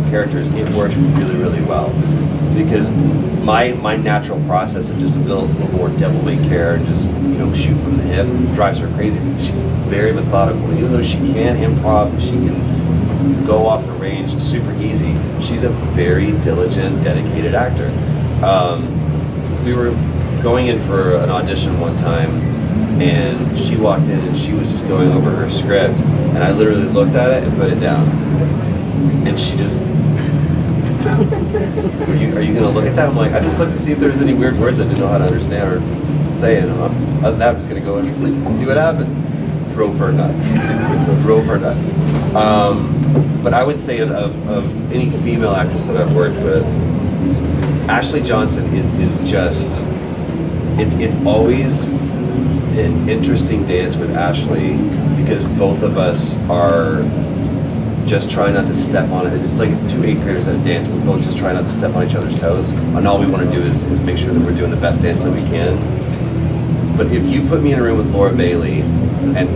fictional characters, it works really, really well. Because my natural process of just a little more devil-may-care and just, shoot from the hip drives her crazy. She's very methodical. Even though she can improv, she can go off the range super easy. She's a very diligent, dedicated actor. We were going in for an audition one time, and she walked in and she was just going over her script, and I literally looked at it and put it down. And she just, are you going to look at that? I'm like, I just looked to see if there was any weird words I didn't know how to understand or say. And other than that, I'm just going to go and see what happens. Drove her nuts. Drove her nuts. But I would say of any female actress that I've worked with, Ashley Johnson is just, it's always an interesting dance with Ashley because both of us are just trying not to step on it. It's like two eighth graders at a dance. We both just try not to step on each other's toes. And all we want to do is make sure that we're doing the best dance that we can. But if you put me in a room with Laura Bailey and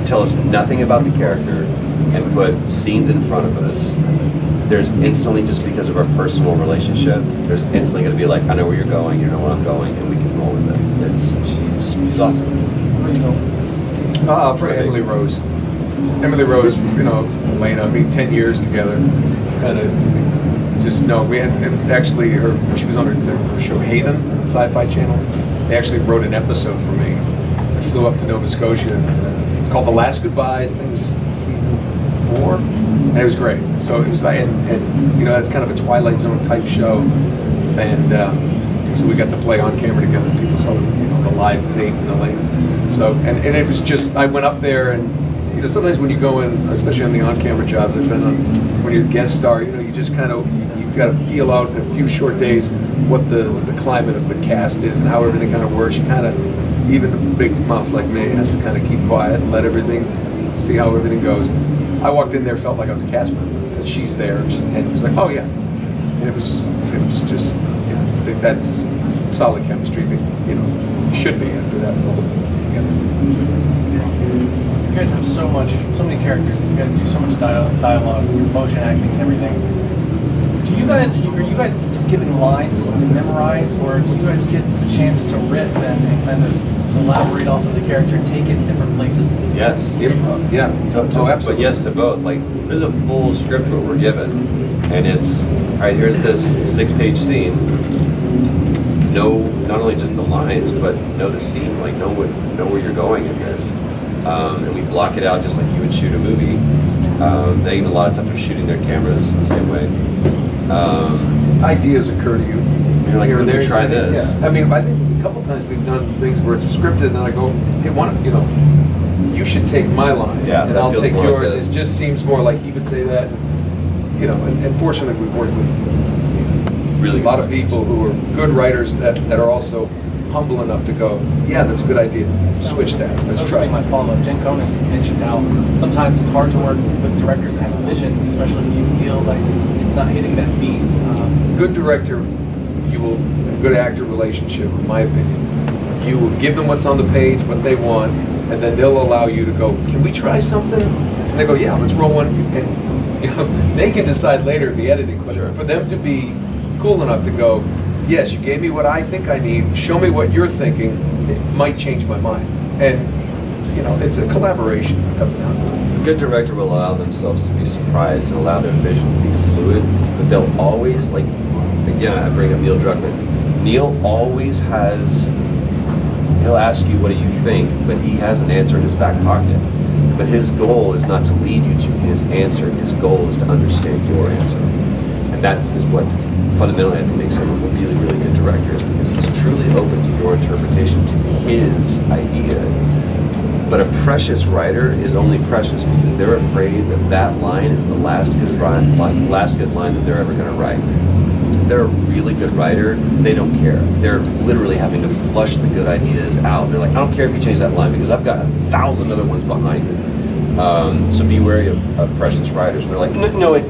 tell us nothing about the character and put scenes in front of us, there's instantly, just because of our personal relationship, there's instantly going to be like, I know where you're going, you know where I'm going, and we can roll with it. She's awesome. I'll try Emily Rose. Emily Rose, Elena, 10 years together. Kind of just, we had, actually, when she was on her show Haven on the Sci-Fi Channel, they actually wrote an episode for me. I flew up to Nova Scotia. It's called The Last Goodbyes. I think it was season 4. And it was great. So it was, and that's kind of a Twilight Zone type show. And so we got to play on camera together. People saw the live Nate and Elena. So, and it was just, I went up there and, sometimes when you go in, especially on the on-camera jobs I've been on, when you're a guest star, you just kind of, you've got to feel out in a few short days what the climate of the cast is and how everything kind of works. You kind of, even a big mouth like me has to kind of keep quiet and let everything, see how everything goes. I walked in there, felt like I was a cast member because she's there, and it was like, oh yeah. And it was just, that's solid chemistry that, should be after that role together. You guys have so many characters. You guys do so much dialogue, motion acting, and everything. Are you guys just given lines to memorize, or do you guys get the chance to riff and kind of elaborate off of the character and take it different places? Yes. Yeah. Absolutely. But yes to both. Like, there's a full script what we're given, and it's, all right, here's this 6-page scene. Know not only just the lines, but know the scene. Like, know where you're going in this. And we block it out just like you would shoot a movie. They even a lot of times are shooting their cameras the same way. Ideas occur to you. You're like, we're going to try this. Yeah. I think a couple times we've done things where it's scripted, and I go, hey, you should take my line, and I'll take yours. Like it just seems more like he would say that. And fortunately we've worked with really a lot of people who are good writers that are also humble enough to go, yeah, that's a good idea. Switch that. Let's try. My follow-up. Jen Cohen mentioned how sometimes it's hard to work with directors that have a vision, especially if you feel like it's not hitting that beat. Good director, a good actor relationship, in my opinion. You will give them what's on the page, what they want, and then they'll allow you to go, can we try something? And they go, yeah, let's roll one. And they can decide later the editing, but for them to be cool enough to go, yes, you gave me what I think I need, show me what you're thinking, it might change my mind. And, it's a collaboration that comes down to it. A good director will allow themselves to be surprised and allow their vision to be fluid, but they'll always, again, I bring up Neil Druckmann. Neil always he'll ask you, what do you think, but he has an answer in his back pocket. But his goal is not to lead you to his answer, his goal is to understand your answer. And that is what fundamentally I think makes him a really, really good director, is because he's truly open to your interpretation, to his idea. But a precious writer is only precious because they're afraid that line is the last good line that they're ever going to write. They're a really good writer, they don't care. They're literally having to flush the good ideas out. They're like, I don't care if you change that line because I've got 1,000 other ones behind it. So be wary of precious writers. They're like, no, it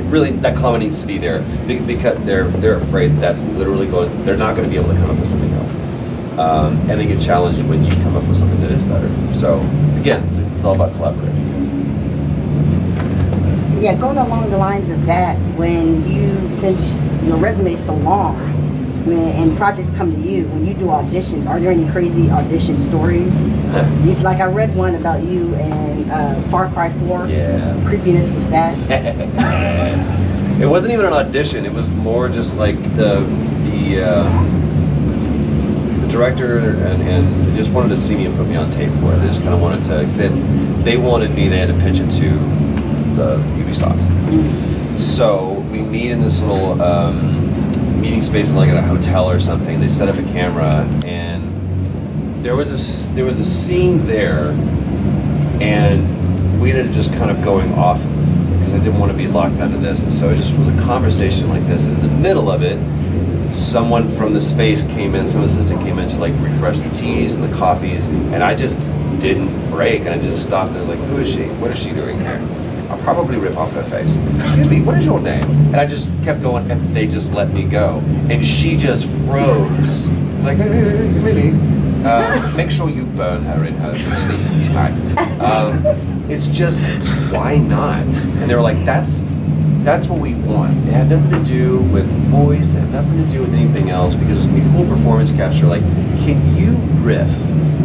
really, that comment needs to be there, because they're afraid that's literally they're not going to be able to come up with something else. And they get challenged when you come up with something that is better. So again, it's all about collaboration. Yeah, going along the lines of that, since your resume is so long, and projects come to you, when you do auditions, are there any crazy audition stories? Like I read one about you and Far Cry 4. Yeah. Creepiness with that. It wasn't even an audition. It was more just like the director and they just wanted to see me and put me on tape for it. They just kind of wanted to, because they wanted me. They had to pitch it to the Ubisoft. So we meet in this little meeting space, like at a hotel or something. They set up a camera, and there was a scene there, and we ended up just kind of going off because I didn't want to be locked out of this, and so it just was a conversation like this. And in the middle of it, someone from the space came in, some assistant came in to like refresh the teas and the coffees, and I just didn't break, and I just stopped and I was like, who is she? What is she doing here? I'll probably rip off her face. Excuse me, what is your name? And I just kept going, and they just let me go. And she just froze. I was like, hey, really? Make sure you burn her in her sleeping tag. It's just, why not? And they were like, that's what we want. It had nothing to do with voice, it had nothing to do with anything else, because it was going to be full performance capture. Like, can you riff?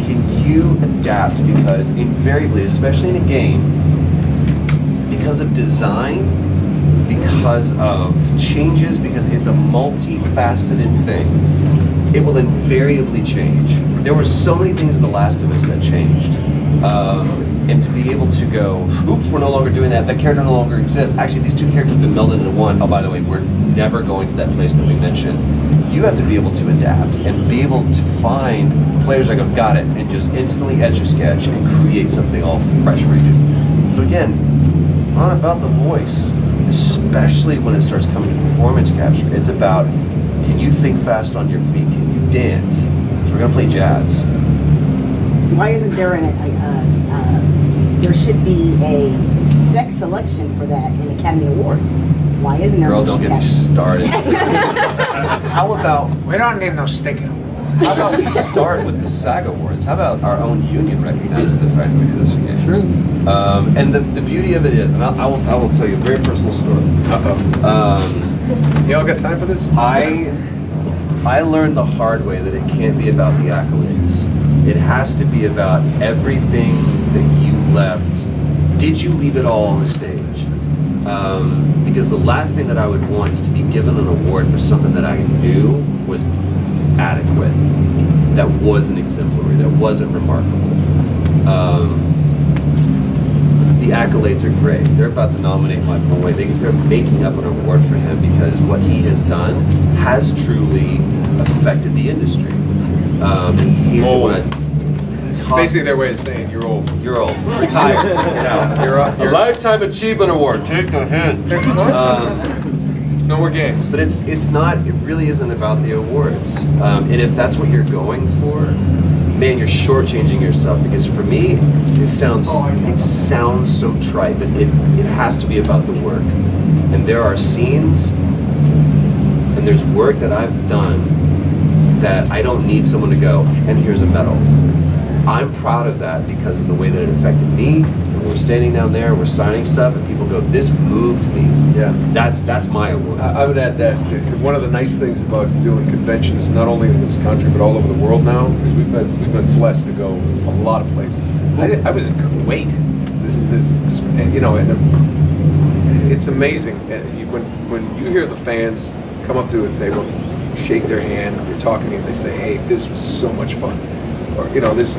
Can you adapt? Because invariably, especially in a game, because of design, because of changes, because it's a multifaceted thing, it will invariably change. There were so many things in The Last of Us that changed. And to be able to go, oops, we're no longer doing that, that character no longer exists. Actually, these two characters have been melded into one. Oh, by the way, we're never going to that place that we mentioned. You have to be able to adapt and be able to find players that go, got it, and just instantly etch a sketch and create something all fresh for you. So again, it's not about the voice, especially when it starts coming to performance capture. It's about, can you think fast on your feet? Can you dance? So we're gonna play jazz. Why isn't there there should be a sex selection for that in Academy Awards? Why isn't there? Girl, don't get me started. How about, We don't need no stinking. how about we start with the SAG Awards? How about our own union recognizes the fact that we do this for games? True. And the beauty of it is, and I will tell you a very personal story. Y'all got time for this? I learned the hard way that it can't be about the accolades. It has to be about everything that you left. Did you leave it all on the stage? Because the last thing that I would want is to be given an award for something that I knew was adequate, that wasn't exemplary, that wasn't remarkable. The accolades are great. They're about to nominate my boy. They're making up an award for him because what he has done has truly affected the industry. And he hates it when I talk. Basically their way of saying you're old. You're old. Retired. Get out. You're up. A Lifetime Achievement Award. Take the hint. It's no more games. But it's not. It really isn't about the awards. And if that's what you're going for, man, you're shortchanging yourself. Because for me, it sounds so trite, but it has to be about the work. And there are scenes, and there's work that I've done that I don't need someone to go, and here's a medal. I'm proud of that because of the way that it affected me. And we're standing down there, we're signing stuff, and people go, "This moved me." Yeah. That's my award. I would add that because one of the nice things about doing conventions, not only in this country but all over the world now, is we've been blessed to go a lot of places. I was in Kuwait. This and, you know, and it's amazing. When you hear the fans come up to a table, you shake their hand, you're talking to them, and they say, "Hey, this was so much fun." Or, you know, I was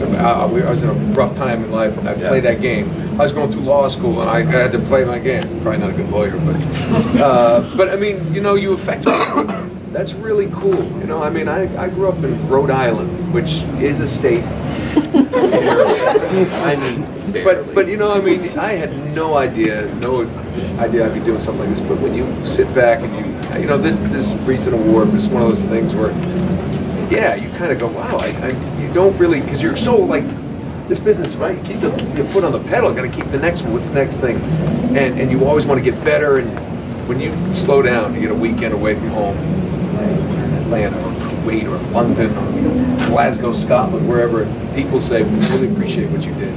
in a rough time in life and I played that game. I was going through law school and I had to play my game. Probably not a good lawyer, but I mean, you know, you affect people. That's really cool. You know, I mean, I grew up in Rhode Island, which is a state. I mean, barely. But you know, I mean, I had no idea I'd be doing something like this. But when you sit back and you know, this recent award was one of those things where, yeah, you kind of go, wow, you don't really, because you're so like, this business, right? Keep your foot on the pedal, got to keep the next one, what's the next thing? And you always want to get better, and when you slow down, you get a weekend away from home, Atlanta or Kuwait or London or Glasgow, Scotland, wherever, people say, we really appreciate what you did.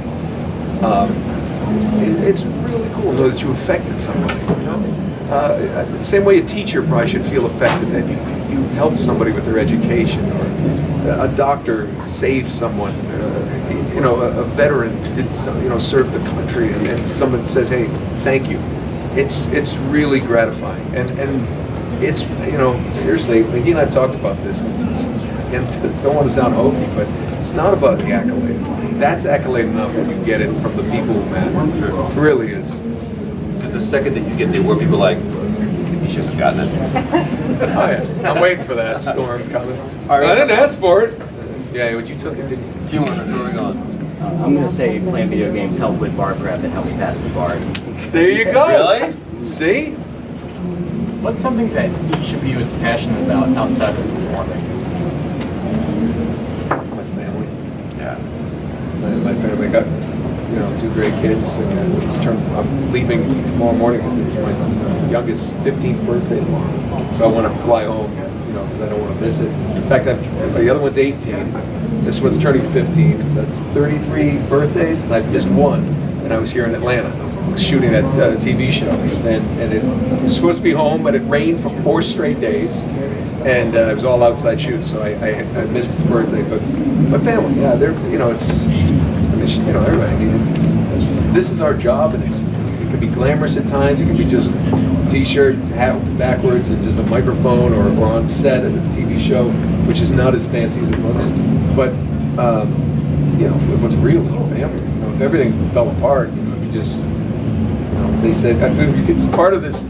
it's really cool to know that you affected somebody. You know? Same way a teacher probably should feel affected that you helped somebody with their education, or a doctor saved someone. You know, a veteran did some, served the country, and someone says, "Hey, thank you." It's really gratifying, and it's seriously. He and I've talked about this. And don't want to sound hokey, but it's not about the accolades. That's accolade enough when you get it from the people who matter. It really is. Because the second that you get the award, people are like, you shouldn't have gotten it. Oh yeah, I'm waiting for that storm coming. All right, I didn't ask for it. Yeah, what you took it, didn't you? If you want to, moving on. I'm going to say playing video games help with bar prep and help me pass the bar. There you go. Really? See? What's something that each of you is passionate about outside of performing? My family. Yeah. My family got, 2 great kids. And I'm leaving tomorrow morning because it's my youngest 15th birthday tomorrow. So I want to fly home, because I don't want to miss it. In fact, the other one's 18. This one's turning 15. So that's 33 birthdays, and I've missed one. And I was here in Atlanta shooting that TV show. And it was supposed to be home, but it rained for 4 straight days. And it was all outside shoots, so I missed his birthday. But my family, yeah, they're, everybody. This is our job, and it can be glamorous at times. It can be just t-shirt, hat backwards, and just a microphone, or on set of a TV show, which is not as fancy as it looks. But what's real is your family. If everything fell apart, if you just, they said it's part of this.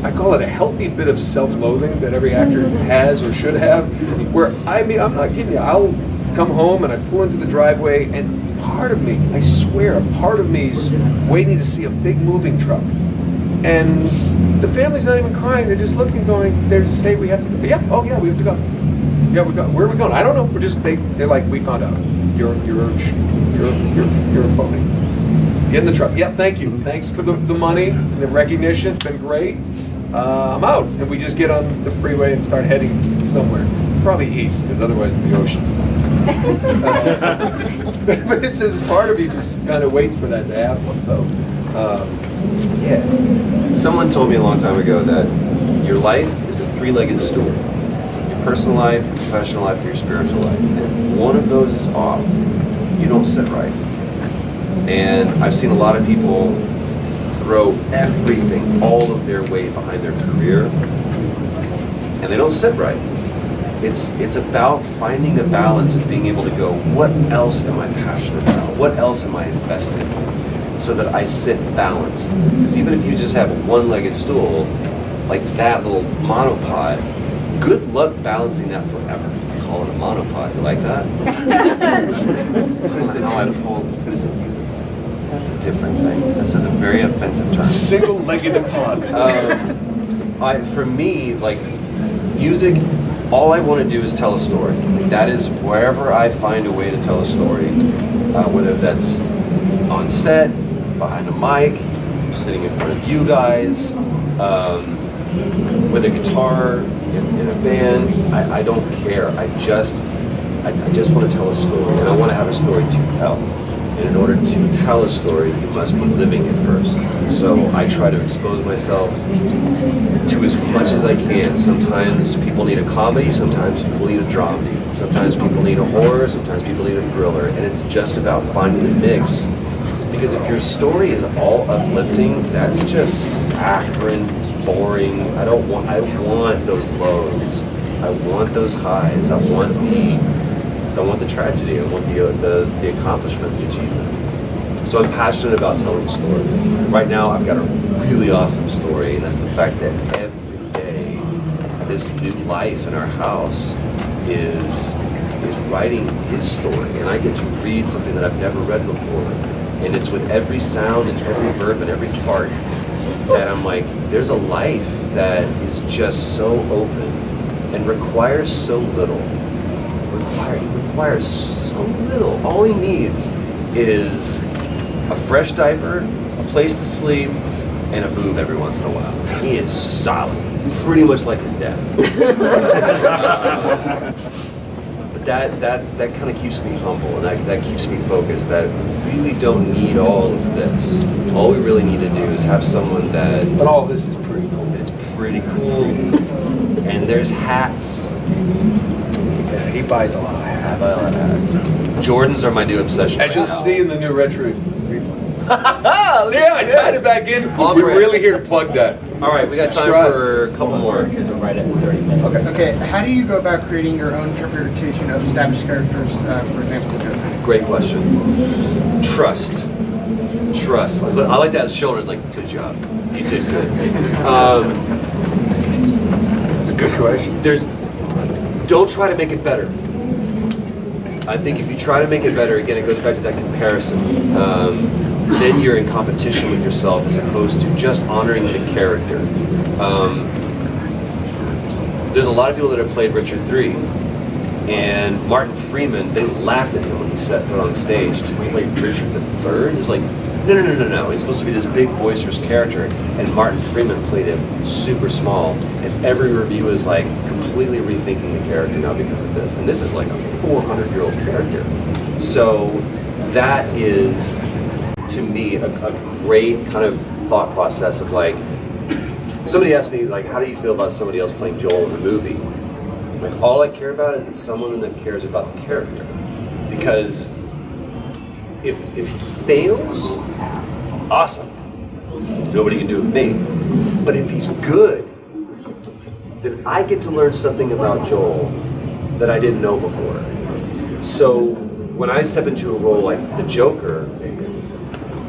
I call it a healthy bit of self-loathing that every actor has or should have. Where I'm not kidding you. I'll come home and I pull into the driveway, and part of me, I swear, a part of me is waiting to see a big moving truck. And the family's not even crying, they're just looking, going, they're just, hey, we have to go. Yeah, oh yeah, we have to go. Yeah, we go. Where are we going? I don't know. We're just, they're like, we found out. You're a phony. Get in the truck. Yeah, thank you. Thanks for the money, the recognition. It's been great. I'm out. And we just get on the freeway and start heading somewhere. Probably east, because otherwise it's the ocean. But it's part of you just kind of waits for that to happen. So, yeah. Someone told me a long time ago that your life is a 3-legged stool. Your personal life, your professional life, your spiritual life. And if one of those is off, you don't sit right. And I've seen a lot of people throw everything, all of their weight behind their career, and they don't sit right. It's about finding a balance of being able to go, what else am I passionate about? What else am I invested in? So that I sit balanced. Because even if you just have a 1-legged stool, like that little monopod, good luck balancing that forever. I call it a monopod. You like that? That's a different thing. That's a very offensive term. Single-legged pod. For me, like, music, all I want to do is tell a story. Like, that is wherever I find a way to tell a story, whether that's on set, behind a mic, sitting in front of you guys, with a guitar, in a band. I don't care. I just want to tell a story, and I want to have a story to tell. And in order to tell a story, you must be living it first. So I try to expose myself to as much as I can. Sometimes people need a comedy, sometimes people need a drama, sometimes people need a horror, sometimes people need a thriller, and it's just about finding the mix. Because if your story is all uplifting, that's just saccharine, boring. I want those lows. I want those highs. I want the tragedy. I want the accomplishment, the achievement. So I'm passionate about telling stories. Right now, I've got a really awesome story, and that's the fact that every day, this new life in our house is writing his story, and I get to read something that I've never read before. And it's with every sound and every verb and every fart that I'm like, there's a life that is just so open and requires so little. He requires so little. All he needs is a fresh diaper, a place to sleep, and a boob every once in a while. He is solid, pretty much like his dad. But that kind of keeps me humble, and that keeps me focused. That we really don't need all of this. All we really need to do is have someone that. But all of this is pretty cool. It's pretty cool. And there's hats. Yeah, he buys a lot of hats. Jordans are my new obsession. As you'll right now. see in the new retro. See, I tied it back in. On We're brand. really here to plug that. All right, we got time Subscribe. for a couple more. Because we're right at the 30 minutes. Okay. Okay, how do you go about creating your own interpretation of established characters, for example, the Joker? Great question. Trust. I like that shoulders. Like, good job. You did good. That's a good question. Don't try to make it better. I think if you try to make it better, again, it goes back to that comparison. Then you're in competition with yourself as opposed to just honoring the character. There's a lot of people that have played Richard III, and Martin Freeman, they laughed at him when he set foot on stage to play Richard III. It was like, no. He's supposed to be this big, boisterous character, and Martin Freeman played him super small, and every review is like completely rethinking the character now because of this. And this is like a 400-year-old character. So that is, to me, a great kind of thought process of like, somebody asked me, like, how do you feel about somebody else playing Joel in the movie? Like, all I care about is someone that cares about the character. Because if he fails, awesome. Nobody can do it with me. But if he's good, then I get to learn something about Joel that I didn't know before. So when I step into a role like the Joker,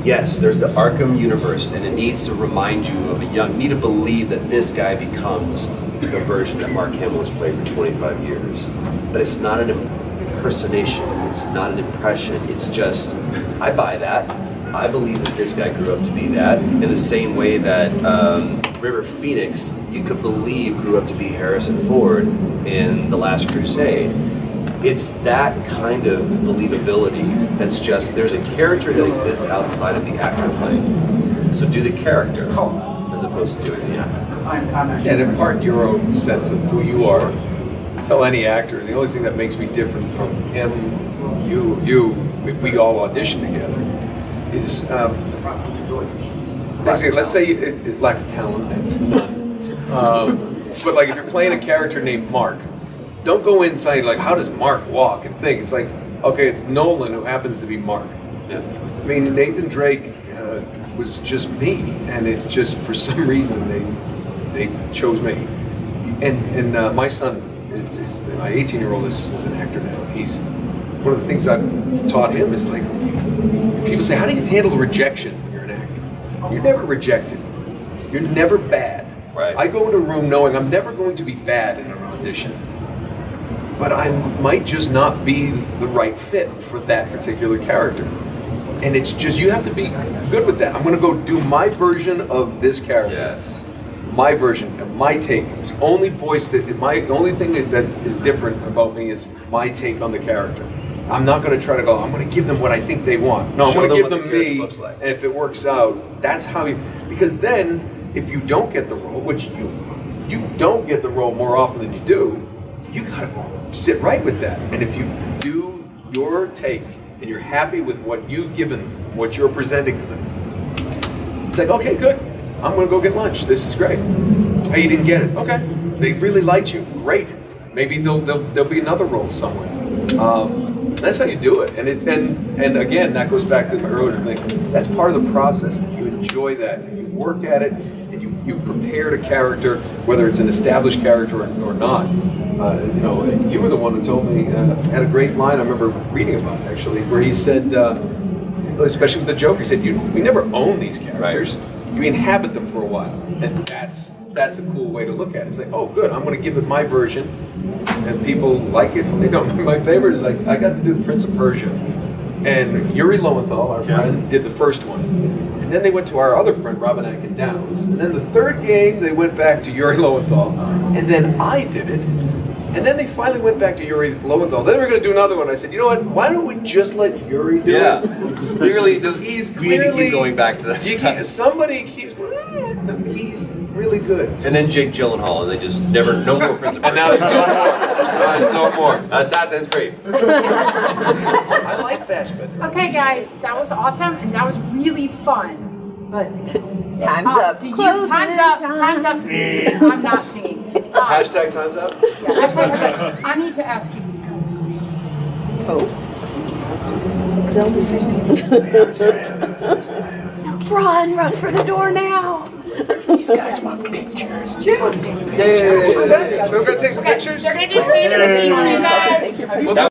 yes, there's the Arkham universe, and it needs to remind you of you need to believe that this guy becomes the version that Mark Hamill has played for 25 years. But it's not an impersonation, it's not an impression, it's just, I buy that. I believe that this guy grew up to be that, in the same way that River Phoenix, you could believe grew up to be Harrison Ford in The Last Crusade. It's that kind of believability that's just, there's a character that exists outside of the actor playing. So do the character as opposed to doing the actor. And impart your own sense of who you are. Tell any actor, the only thing that makes me different from him, you, we all audition together, is, let's say lack of talent, none. But like if you're playing a character named Mark, don't go inside like, how does Mark walk and think? It's like, okay, it's Nolan who happens to be Mark. Yeah. I mean, Nathan Drake was just me, and it just, for some reason, they chose me. And my son, my 18-year-old is an actor now. He's, one of the things I've taught him is like, people say, how do you handle rejection when you're an actor? You're never rejected. You're never bad. Right. I go into a room knowing I'm never going to be bad in an audition. But I might just not be the right fit for that particular character. And it's just, you have to be good with that. I'm gonna go do my version of this character. Yes. My version, my take. It's the only voice that, the only thing that is different about me is my take on the character. I'm not gonna try to go, I'm gonna give them what I think they want. No, I'm Show gonna them give what them the character me, looks like. and if it works out, that's how you, because then, if you don't get the role, which you don't get the role more often than you do, you gotta sit right with that. And if you do your take and you're happy with what you've given, what you're presenting to them, it's like, okay, good. I'm gonna go get lunch. This is great. Hey, you didn't get it. Okay. They really liked you. Great. Maybe there'll be another role somewhere. That's how you do it. And again, that goes back to my earlier thing. That's part of the process. If you enjoy that, if you work at it, and you prepared a character, whether it's an established character or not. You were the one who told me, had a great line I remember reading about it, actually, where he said, especially with the Joker, he said, we never own these characters. You inhabit them for a while. And that's a cool way to look at it. It's like, oh, good, I'm going to give it my version, and people like it. They don't. My favorite is like, I got to do the Prince of Persia, and Yuri Lowenthal, our friend, did the first one. And then they went to our other friend, Robin Atkin Downs. And then the third game, they went back to Yuri Lowenthal. And then I did it. And then they finally went back to Yuri Lowenthal. Then we were going to do another one. I said, you know what? Why don't we just let Yuri do it? Clearly, He's we need to clearly keep going back to that. somebody keeps. was really good. And then Jake Gyllenhaal, and they just never, no more Prince of Persia. And now there's no more. Now there's no more. Assassin's Creed. I like Fassbender. Okay, guys, that was awesome and that was really fun. But Time's up. do you? Time's up. Time's up for me. I'm not singing. Hashtag time's up. Yeah, actually, okay, I need to ask you guys. Oh. Sell decision. Run for the door now. These guys want pictures. Yeah. We're gonna take some Okay, pictures. they're gonna do Steve and the Beats for you guys.